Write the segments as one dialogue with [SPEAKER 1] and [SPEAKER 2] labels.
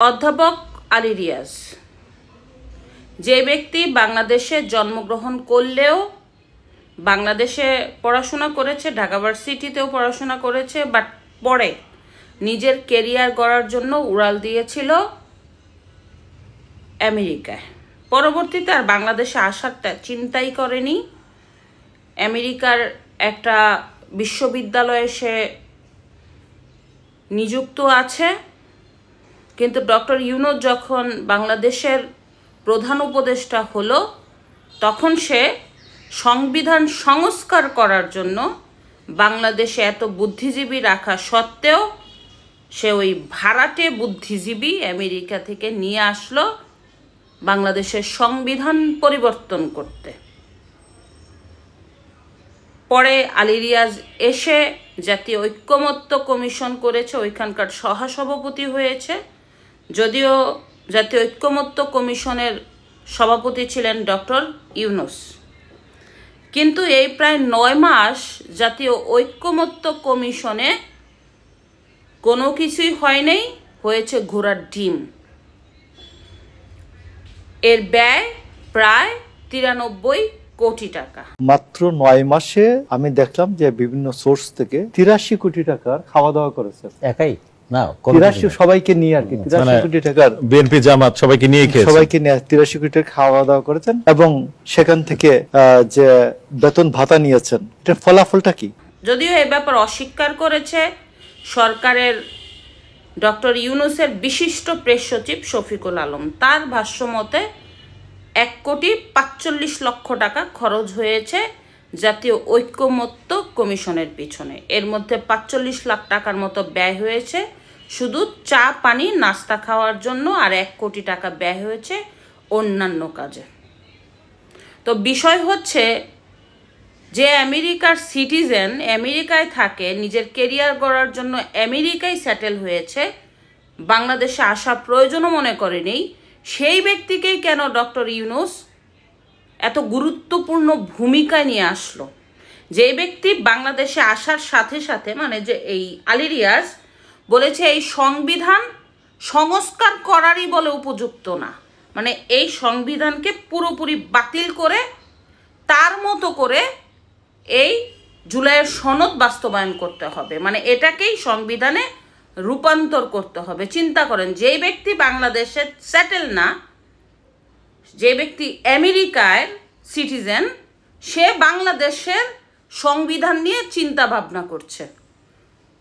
[SPEAKER 1] অধ্যাপক আলী রিয়াজ যে ব্যক্তি বাংলাদেশে জন্মগ্রহণ করলেও বাংলাদেশে পড়াশোনা করেছে, ঢাকা ভার্সিটিতেও পড়াশোনা করেছে, বাট পরে নিজের কেরিয়ার গড়ার জন্য উড়াল দিয়েছিল আমেরিকায়। পরবর্তীতে আর বাংলাদেশে আসার চিন্তাই করেনি। আমেরিকার একটা বিশ্ববিদ্যালয়ে সে নিযুক্ত আছে, কিন্তু ডক্টর ইউনূস যখন বাংলাদেশের প্রধান উপদেষ্টা হলো তখন সে সংবিধান সংস্কার করার জন্য বাংলাদেশে এত বুদ্ধিজীবী রাখা সত্ত্বেও সে ওই ভাড়াটে বুদ্ধিজীবী আমেরিকা থেকে নিয়ে আসলো বাংলাদেশের সংবিধান পরিবর্তন করতে। পরে আলী রিয়াজ এসে জাতীয় ঐক্যমত্য কমিশন করেছে, ওইখানকার সহসভাপতি হয়েছে। যদিও জাতীয় ঐক্যমত্য কমিশনের সভাপতি ছিলেন ডক্টর ইউনূস, কিন্তু এই প্রায় 9 মাস জাতীয় ঐক্যমত্য কমিশনে কোনো কিছুই হয় নাই, হয়েছে ঘোড়ার ডিম। এর ব্যয় প্রায় 93 কোটি টাকা।
[SPEAKER 2] মাত্র 9 মাসে আমি দেখলাম যে বিভিন্ন সোর্স থেকে 83 কোটি টাকার খাওয়া দাওয়া করেছে একাই। না, 83 সবাইকে নিয়ে আর কি 83 কোটি টাকার
[SPEAKER 3] বিএনপি জামাত সবাইকে নিয়ে
[SPEAKER 2] 83 কোটি টাকা খাওয়া দাওয়া করেছেন এবং সেখান থেকে যে বেতন ভাতা নিয়েছেন, এটার ফলাফলটা কি?
[SPEAKER 1] যদিও এই ব্যাপার অস্বীকার করেছে সরকারের ডক্টর ইউনূসের বিশিষ্ট প্রেস সচিব শফিকুল আলম। তার ভাষ্য মতে 1,45,00,000 টাকা খরচ হয়েছে জাতীয় ঐক্যমত্য কমিশনের পিছনে। এর মধ্যে 45 লাখ টাকার মতো ব্যয় হয়েছে শুধু চা পানি নাস্তা খাওয়ার জন্য, আর 1 কোটি টাকা ব্যয় হয়েছে অন্যান্য কাজে। তো বিষয় হচ্ছে যে আমেরিকার সিটিজেন আমেরিকায় থাকে, নিজের কেরিয়ার গড়ার জন্য আমেরিকায় সেটেল হয়েছে, বাংলাদেশে আসা প্রয়োজনও মনে করেনি, সেই ব্যক্তিকেই কেন ডক্টর ইউনূস এত গুরুত্বপূর্ণ ভূমিকায় নিয়ে আসলো? যে ব্যক্তি বাংলাদেশে আসার সাথে সাথে মানে যে এই আলী রিয়াজ বলেছে এই সংবিধান সংস্কার করারই বলে উপযুক্ত না, মানে এই সংবিধানকে পুরোপুরি বাতিল করে তার মতো করে এই জুলাইয়ের সনদ বাস্তবায়ন করতে হবে, মানে এটাকেই সংবিধানে রূপান্তর করতে হবে। চিন্তা করেন, যে ব্যক্তি বাংলাদেশে সেটেল না, যে ব্যক্তি আমেরিকার সিটিজেন, সে বাংলাদেশের সংবিধান নিয়ে চিন্তা ভাবনা করছে।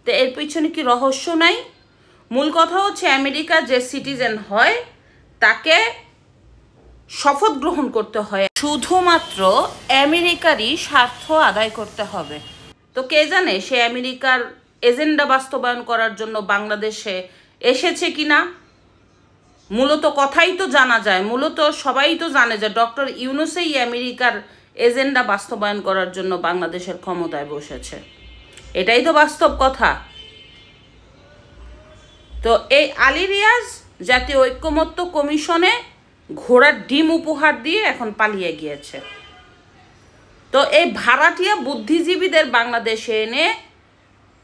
[SPEAKER 1] তো এর পিছনে কি রহস্য নাই? মূল কথা হচ্ছে আমেরিকা যে সিটিজেন হয় তাকে শপথ গ্রহণ করতে হয়, শুধুমাত্র আমেরিকারই স্বার্থ আদায় করতে হবে। তো কে জানে সে আমেরিকার এজেন্ডা বাস্তবায়ন করার জন্য বাংলাদেশে এসেছে কিনা। মূলত কথাই তো জানা যায়, মূলত সবাই তো জানে যে ডক্টর ইউনূসই আমেরিকার এজেন্ডা বাস্তবায়ন করার জন্য বাংলাদেশের ক্ষমতায় বসেছে, এটাই তো বাস্তব কথা। তো এই আলী রিয়াজ জাতীয় ঐক্যমত্য কমিশনে ঘোড়ার ডিম উপহার দিয়ে এখন পালিয়ে গিয়েছে। তো এই ভাড়াটিয়া বুদ্ধিজীবীদের বাংলাদেশে এনে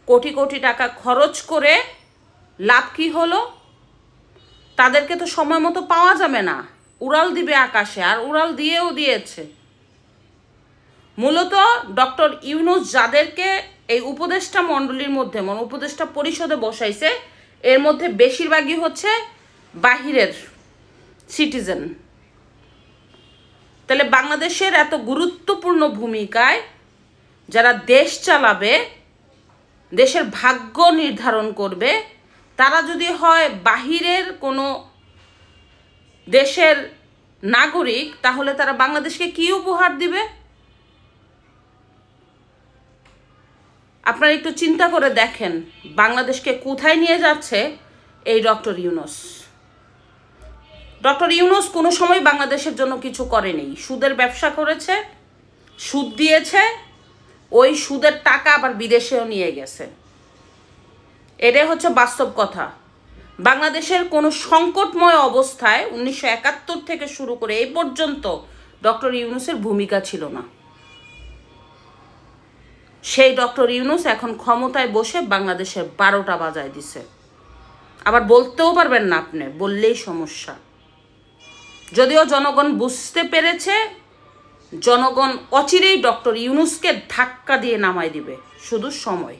[SPEAKER 1] কোটি কোটি টাকা খরচ করে লাভ কি হলো? তাদেরকে তো সময় মতো পাওয়া যাবে না, উড়াল দিবে আকাশে, আর উড়াল দিয়েও দিয়েছে। মূলত ডক্টর ইউনূস যাদেরকে এই উপদেষ্টা মণ্ডলীর মধ্যে মানে উপদেষ্টা পরিষদে বসাইছে, এর মধ্যে বেশিরভাগই হচ্ছে বাহিরের সিটিজেন। তাহলে বাংলাদেশের এত গুরুত্বপূর্ণ ভূমিকায় যারা দেশ চালাবে, দেশের ভাগ্য নির্ধারণ করবে, তারা যদি হয় বাহিরের কোনো দেশের নাগরিক, তাহলে তারা বাংলাদেশকে কি উপহার দিবে? আপনারা একটু চিন্তা করে দেখেন বাংলাদেশকে কোথায় নিয়ে যাচ্ছে এই ডক্টর ইউনূস। ডক্টর ইউনূস কোনো সময় বাংলাদেশের জন্য কিছু করেনি, সুদের ব্যবসা করেছে, সুদ দিয়েছে, ওই সুদের টাকা আবার বিদেশেও নিয়ে গেছে। এটাই হচ্ছে বাস্তব কথা। বাংলাদেশের কোনো সংকটময় অবস্থায় 1971 থেকে শুরু করে এই পর্যন্ত ডক্টর ইউনূসের ভূমিকা ছিল না। সেই ডক্টর ইউনূস এখন ক্ষমতায় বসে বাংলাদেশের 12টা বাজায় দিছে। আবার বলতেও পারবেন না, আপনি বললেই সমস্যা। যদিও জনগণ বুঝতে পেরেছে, জনগণ অচিরেই ডক্টর ইউনূসকে ধাক্কা দিয়ে নামাই দিবে, শুধু সময়।